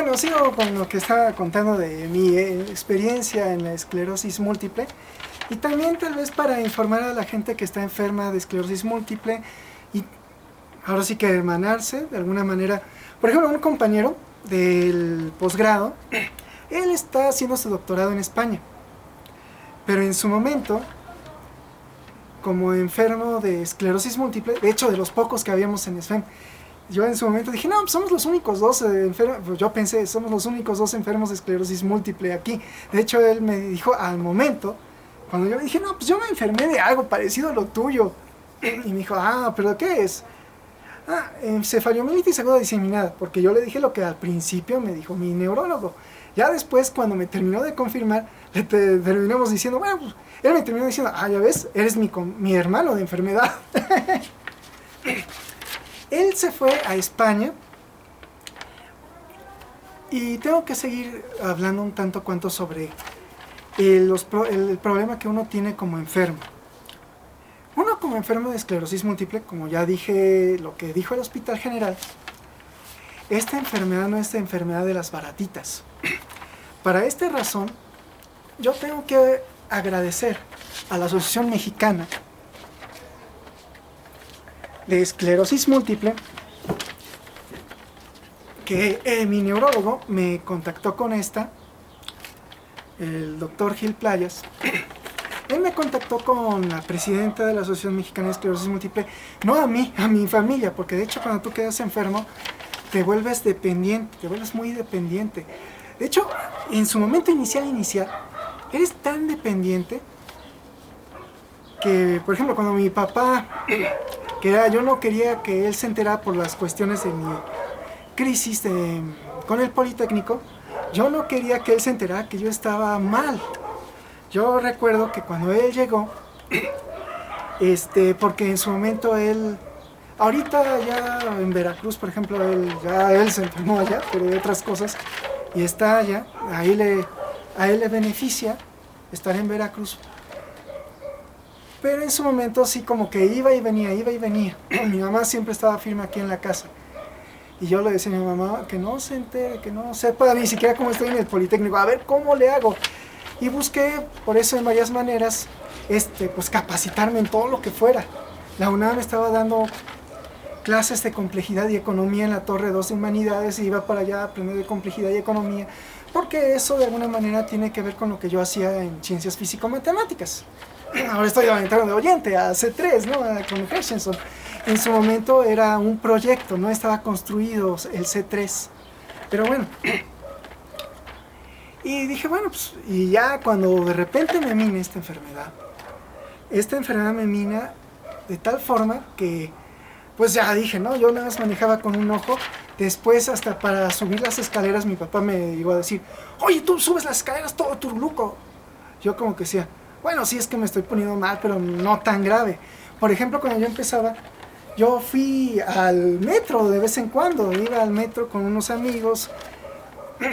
bueno, sigo con lo que estaba contando de mi experiencia en la esclerosis múltiple y también tal vez para informar a la gente que está enferma de esclerosis múltiple y ahora sí que hermanarse de alguna manera. Por ejemplo, un compañero del posgrado, él está haciendo su doctorado en España, pero en su momento, como enfermo de esclerosis múltiple, de hecho de los pocos que habíamos en SFEM, yo en su momento dije, no, pues somos los únicos dos enfermos, pues yo pensé, somos los únicos dos enfermos de esclerosis múltiple aquí. De hecho, él me dijo al momento, cuando yo le dije, no, pues yo me enfermé de algo parecido a lo tuyo. Y me dijo, ah, ¿pero qué es? Ah, encefalomielitis aguda diseminada, porque yo le dije lo que al principio me dijo mi neurólogo. Ya después, cuando me terminó de confirmar, terminamos diciendo, bueno, pues, él me terminó diciendo, ah, ya ves, eres mi hermano de enfermedad. Él se fue a España y tengo que seguir hablando un tanto cuanto sobre el problema que uno tiene como enfermo. Uno como enfermo de esclerosis múltiple, como ya dije lo que dijo el Hospital General, esta enfermedad no es la enfermedad de las baratitas. Para esta razón, yo tengo que agradecer a la Asociación Mexicana de Esclerosis Múltiple, que mi neurólogo me contactó con esta, el doctor Gil Playas. Él me contactó con la presidenta de la Asociación Mexicana de Esclerosis Múltiple, no a mí, a mi familia, porque de hecho cuando tú quedas enfermo, te vuelves dependiente, te vuelves muy dependiente. De hecho, en su momento inicial, eres tan dependiente que, por ejemplo, cuando mi papá, yo no quería que él se enterara por las cuestiones de mi crisis con el Politécnico, yo no quería que él se enterara que yo estaba mal. Yo recuerdo que cuando él llegó, porque en su momento él, ahorita ya en Veracruz, por ejemplo, él se enfermó allá, pero de otras cosas, y está allá, a él le beneficia estar en Veracruz. Pero en su momento sí como que iba y venía. Mi mamá siempre estaba firme aquí en la casa. Y yo le decía a mi mamá que no se entere, que no sepa ni siquiera cómo estoy en el Politécnico, a ver cómo le hago. Y busqué por eso en varias maneras, pues capacitarme en todo lo que fuera. La UNAM estaba dando clases de complejidad y economía en la Torre 2 de Humanidades y iba para allá a aprender de complejidad y economía, porque eso de alguna manera tiene que ver con lo que yo hacía en ciencias físico-matemáticas. Ahora estoy entrando de oyente a C3, ¿no? Con Hutchinson. En su momento era un proyecto, no estaba construido el C3. Pero bueno. Y dije, bueno, pues, y ya cuando de repente me mina esta enfermedad me mina de tal forma que, pues ya dije, ¿no? Yo nada más manejaba con un ojo. Después, hasta para subir las escaleras, mi papá me llegó a decir, oye, tú subes las escaleras todo turluco. Yo como que decía, bueno, sí es que me estoy poniendo mal, pero no tan grave. Por ejemplo, cuando yo empezaba, yo fui al metro de vez en cuando, iba al metro con unos amigos.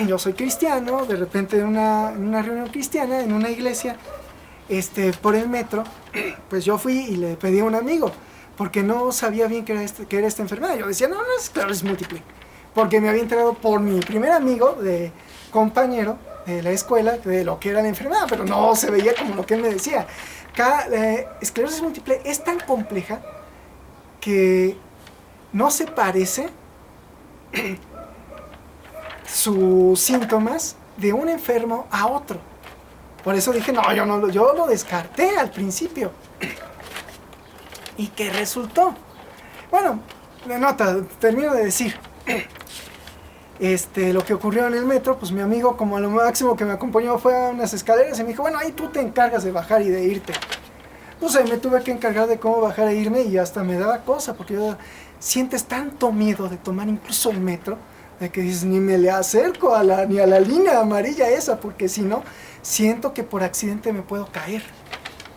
Yo soy cristiano, de repente en una reunión cristiana, en una iglesia, por el metro, pues yo fui y le pedí a un amigo, porque no sabía bien qué era esta enfermedad. Yo decía, no es esclerosis múltiple, porque me había enterado por mi primer amigo, compañero de la escuela, de lo que era la enfermedad, pero no se veía como lo que él me decía. Esclerosis múltiple es tan compleja que no se parece sus síntomas de un enfermo a otro. Por eso dije, no, yo lo descarté al principio. ¿Y qué resultó? Bueno, termino de decir. Lo que ocurrió en el metro, pues mi amigo, como a lo máximo que me acompañó fue a unas escaleras y me dijo, bueno, ahí tú te encargas de bajar y de irte. Pues me tuve que encargar de cómo bajar e irme y hasta me daba cosa, porque sientes tanto miedo de tomar incluso el metro, de que dices, ni me le acerco ni a la línea amarilla esa, porque si no, siento que por accidente me puedo caer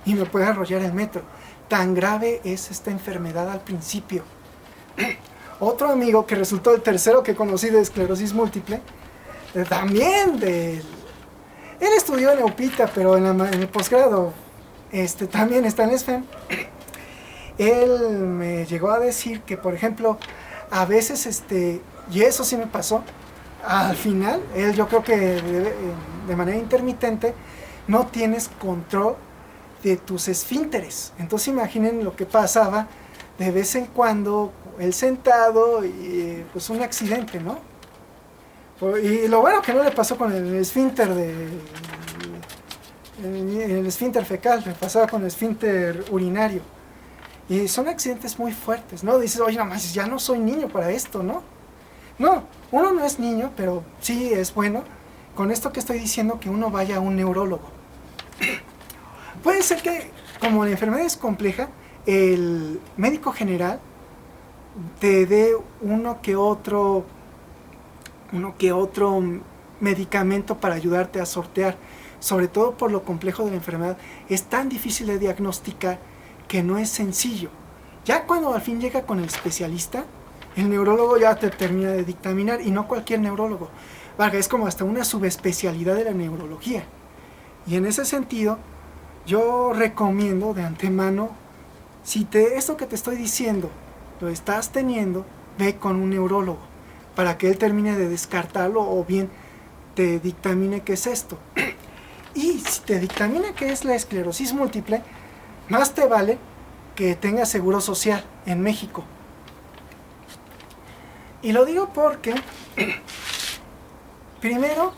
y me puede arrollar el metro. Tan grave es esta enfermedad al principio. Otro amigo que resultó el tercero que conocí de esclerosis múltiple, también él estudió en EUPITA, pero en el posgrado también está en SFEM. Él me llegó a decir que, por ejemplo, a veces, y eso sí me pasó, al final, yo creo que de manera intermitente no tienes control de tus esfínteres. Entonces imaginen lo que pasaba de vez en cuando, él sentado y pues un accidente, ¿no? Y lo bueno que no le pasó con el esfínter el esfínter fecal, le pasaba con el esfínter urinario. Y son accidentes muy fuertes, ¿no? Dices, oye, nada más, ya no soy niño para esto, ¿no? No, uno no es niño, pero sí es bueno, con esto que estoy diciendo, que uno vaya a un neurólogo. Puede ser que, como la enfermedad es compleja, el médico general te dé uno que otro medicamento para ayudarte a sortear, sobre todo por lo complejo de la enfermedad. Es tan difícil de diagnosticar que no es sencillo. Ya cuando al fin llega con el especialista, el neurólogo ya te termina de dictaminar, y no cualquier neurólogo. Es como hasta una subespecialidad de la neurología. Y en ese sentido, yo recomiendo de antemano, si esto que te estoy diciendo lo estás teniendo, ve con un neurólogo para que él termine de descartarlo, o bien te dictamine qué es esto. Y si te dictamina que es la esclerosis múltiple, más te vale que tengas seguro social en México. Y lo digo porque, primero,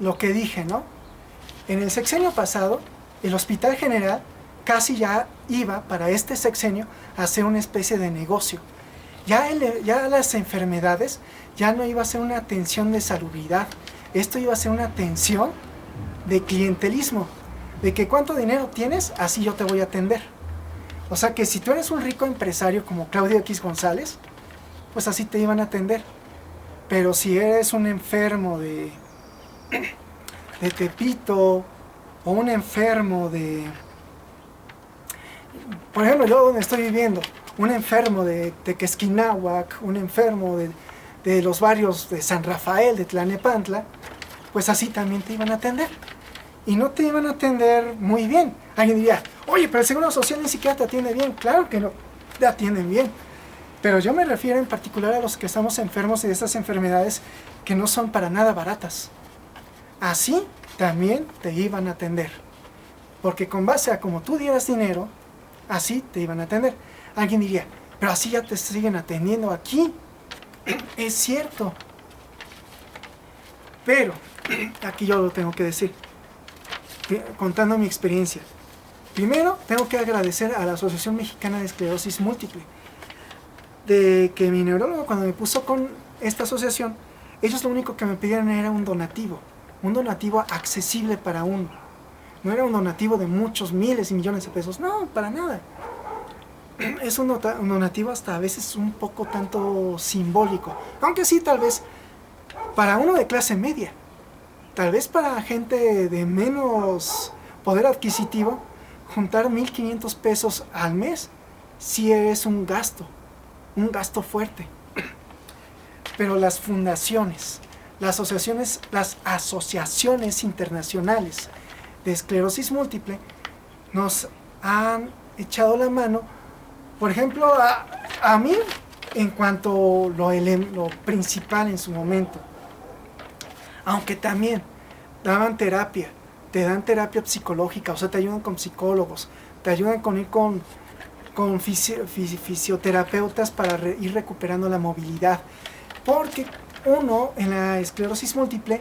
lo que dije, ¿no? En el sexenio pasado, el Hospital General casi ya iba para este sexenio a hacer una especie de negocio. Ya las enfermedades ya no iba a ser una atención de salubridad, esto iba a ser una atención de clientelismo, de que cuánto dinero tienes, así yo te voy a atender. O sea que si tú eres un rico empresario como Claudio X González, pues así te iban a atender. Pero si eres un enfermo de Tepito, o un enfermo por ejemplo, yo donde estoy viviendo, un enfermo de Tequesquinahuac, un enfermo de los barrios de San Rafael, de Tlalnepantla, pues así también te iban a atender. Y no te iban a atender muy bien. Alguien diría, oye, pero el Seguro Social ni siquiera te atiende bien. Claro que no, te atienden bien. Pero yo me refiero en particular a los que estamos enfermos de estas enfermedades que no son para nada baratas. Así también te iban a atender. Porque con base a como tú dieras dinero, así te iban a atender. Alguien diría, pero así ya te siguen atendiendo aquí. Es cierto. Pero, aquí yo lo tengo que decir, contando mi experiencia. Primero, tengo que agradecer a la Asociación Mexicana de Esclerosis Múltiple, de que mi neurólogo, cuando me puso con esta asociación, ellos lo único que me pidieron era un donativo accesible para uno. No era un donativo de muchos miles y millones de pesos, no, para nada. Es un donativo hasta a veces un poco tanto simbólico, aunque sí, tal vez para uno de clase media, tal vez para gente de menos poder adquisitivo, juntar 1,500 pesos al mes sí es un gasto fuerte. Pero las fundaciones, las asociaciones internacionales de esclerosis múltiple nos han echado la mano, por ejemplo, a mí, en cuanto lo principal en su momento, aunque también daban terapia, te dan terapia psicológica, o sea, te ayudan con psicólogos, te ayudan con ir con fisioterapeutas para ir recuperando la movilidad, porque uno en la esclerosis múltiple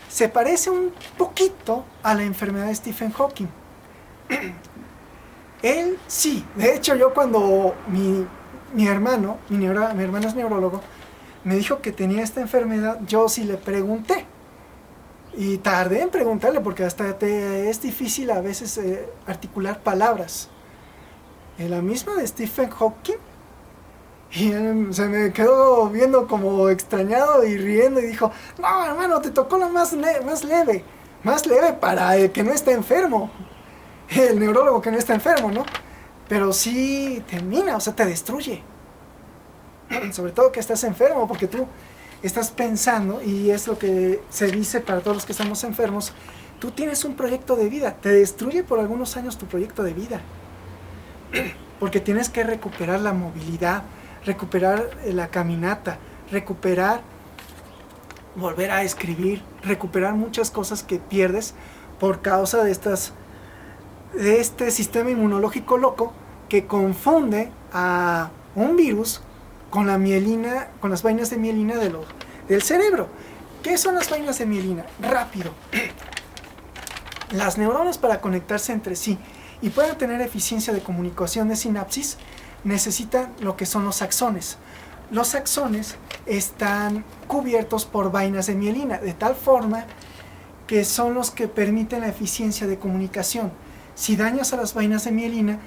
se parece un poquito a la enfermedad de Stephen Hawking. Él sí, de hecho yo cuando mi hermano es neurólogo, me dijo que tenía esta enfermedad, yo sí le pregunté. Y tardé en preguntarle porque hasta es difícil a veces articular palabras. La misma de Stephen Hawking. Y él se me quedó viendo como extrañado y riendo y dijo, no hermano, te tocó lo más leve para el que no está enfermo, el neurólogo que no está enfermo, ¿no? Pero sí te mina, o sea, te destruye. Sobre todo que estás enfermo, porque tú estás pensando, y es lo que se dice para todos los que estamos enfermos, tú tienes un proyecto de vida, te destruye por algunos años tu proyecto de vida, porque tienes que recuperar la movilidad, recuperar la caminata, recuperar, volver a escribir, recuperar muchas cosas que pierdes por causa de este sistema inmunológico loco que confunde a un virus con la mielina, con las vainas de mielina del cerebro. ¿Qué son las vainas de mielina? Rápido. Las neuronas, para conectarse entre sí y puedan tener eficiencia de comunicación de sinapsis, necesitan lo que son los axones. Los axones están cubiertos por vainas de mielina, de tal forma que son los que permiten la eficiencia de comunicación. Si dañas a las vainas de mielina,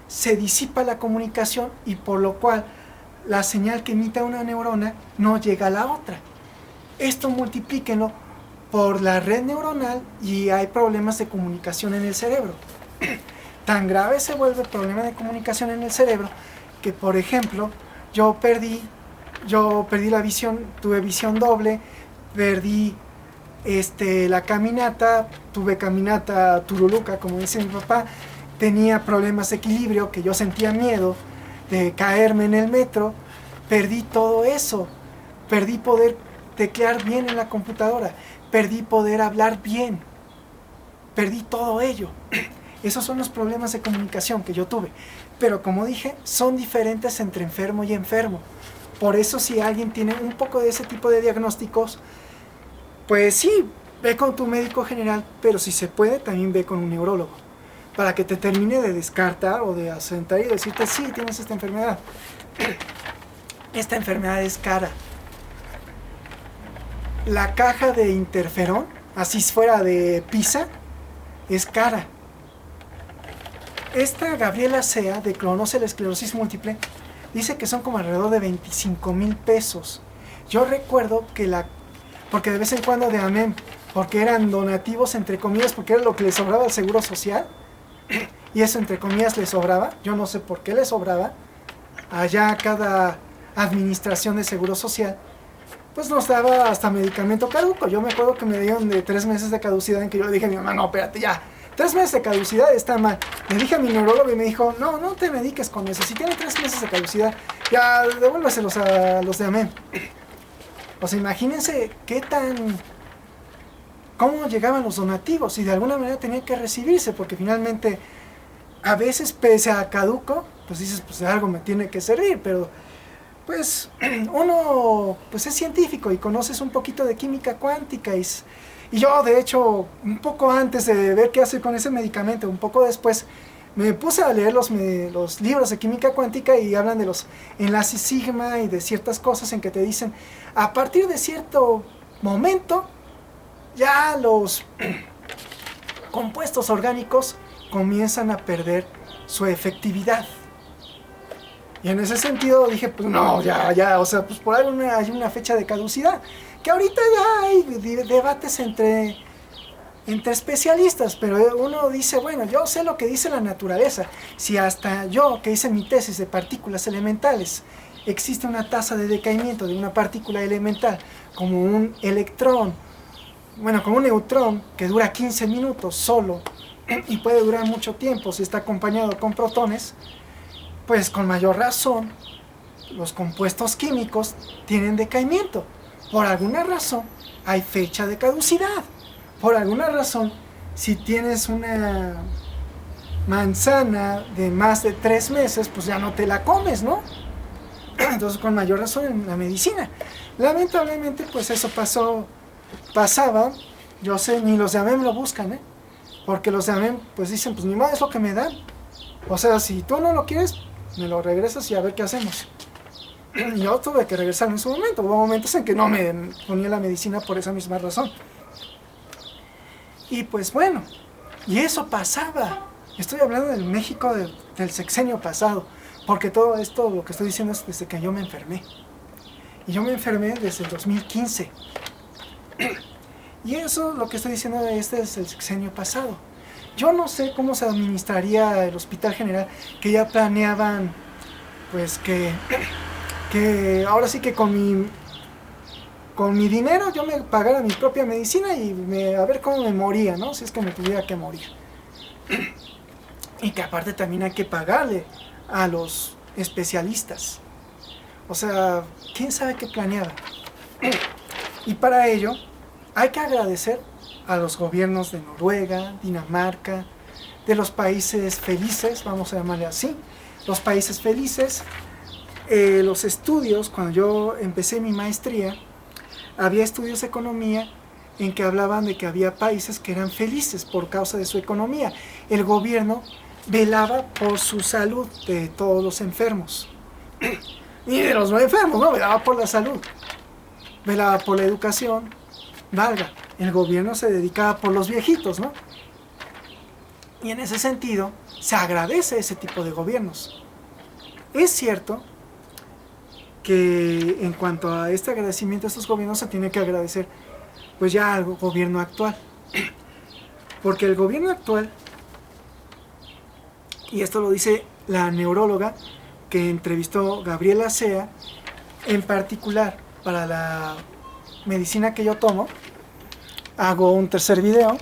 se disipa la comunicación y por lo cual la señal que emite una neurona no llega a la otra. Esto multiplíquenlo por la red neuronal y hay problemas de comunicación en el cerebro. Tan grave se vuelve el problema de comunicación en el cerebro que, por ejemplo, yo perdí la visión, tuve visión doble, perdí la caminata, tuve caminata turuluca, como dice mi papá, tenía problemas de equilibrio, que yo sentía miedo de caerme en el metro, perdí todo eso, perdí poder teclear bien en la computadora, perdí poder hablar bien, perdí todo ello. Esos son los problemas de comunicación que yo tuve, pero como dije, son diferentes entre enfermo y enfermo. Por eso si alguien tiene un poco de ese tipo de diagnósticos, pues sí, ve con tu médico general, pero si se puede, también ve con un neurólogo, para que te termine de descartar o de asentar y decirte, sí, tienes esta enfermedad. Esta enfermedad es cara. La caja de interferón, así fuera de PISA, es cara. Esta Gabriela Sea, de Conoce la Esclerosis Múltiple, dice que son como alrededor de 25,000 pesos. Yo recuerdo que porque de vez en cuando de AMEM, porque eran donativos entre comillas, porque era lo que le sobraba al Seguro Social, y eso entre comillas le sobraba, yo no sé por qué le sobraba, allá cada administración de Seguro Social, pues nos daba hasta medicamento caduco. Yo me acuerdo que me dieron de 3 meses de caducidad, en que yo le dije a mi mamá, no, espérate, ya, 3 meses de caducidad está mal. Le dije a mi neurólogo y me dijo, no, no te mediques con eso, si tiene 3 meses de caducidad, ya devuélveselos a los de AMEM. O sea, imagínense cómo llegaban los donativos y de alguna manera tenían que recibirse, porque finalmente a veces pese a caduco, pues dices, pues de algo me tiene que servir, pero pues uno pues es científico y conoces un poquito de química cuántica y yo de hecho un poco antes de ver qué hacer con ese medicamento, un poco después me puse a leer los libros de química cuántica y hablan de los enlaces sigma y de ciertas cosas en que te dicen a partir de cierto momento ya los compuestos orgánicos comienzan a perder su efectividad. Y en ese sentido dije, pues no, ya, o sea, pues por ahí hay una fecha de caducidad. Que ahorita ya hay debates entre especialistas, pero uno dice, bueno, yo sé lo que dice la naturaleza. Si hasta yo, que hice mi tesis de partículas elementales, existe una tasa de decaimiento de una partícula elemental, como un electrón, bueno, como un neutrón, que dura 15 minutos solo, y puede durar mucho tiempo si está acompañado con protones, pues con mayor razón los compuestos químicos tienen decaimiento. Por alguna razón hay fecha de caducidad. Por alguna razón, si tienes una manzana de más de 3 meses, pues ya no te la comes, ¿no? Entonces con mayor razón en la medicina. Lamentablemente pues eso pasaba, yo sé, ni los de AMEM lo buscan, ¿eh? Porque los de AMEM pues dicen, pues ni más es lo que me dan. O sea, si tú no lo quieres, me lo regresas y a ver qué hacemos. Yo tuve que regresar en su momento. Hubo momentos en que no me ponía la medicina por esa misma razón. Y pues bueno, y eso pasaba. Estoy hablando del México del sexenio pasado, porque todo esto, lo que estoy diciendo es desde que yo me enfermé. Y yo me enfermé desde el 2015. Y eso, lo que estoy diciendo, este es el sexenio pasado. Yo no sé cómo se administraría el Hospital General, que ya planeaban, pues que ahora sí que con mi dinero yo me pagara mi propia medicina y a ver cómo me moría, ¿no? Si es que me tuviera que morir. Y que aparte también hay que pagarle a los especialistas. O sea, quién sabe qué planeaba. Y para ello hay que agradecer a los gobiernos de Noruega, Dinamarca, de los países felices, vamos a llamarle así, los países felices. Los estudios, cuando yo empecé mi maestría, había estudios de economía en que hablaban de que había países que eran felices por causa de su economía. El gobierno velaba por su salud de todos los enfermos. Y de los no enfermos, ¿no? Velaba por la salud. Velaba por la educación. Valga, el gobierno se dedicaba por los viejitos, ¿no? Y en ese sentido, se agradece ese tipo de gobiernos. Es cierto que en cuanto a este agradecimiento a estos gobiernos se tiene que agradecer pues ya al gobierno actual. Porque el gobierno actual, y esto lo dice la neuróloga que entrevistó Gabriela Sea, en particular para la medicina que yo tomo, hago un tercer video,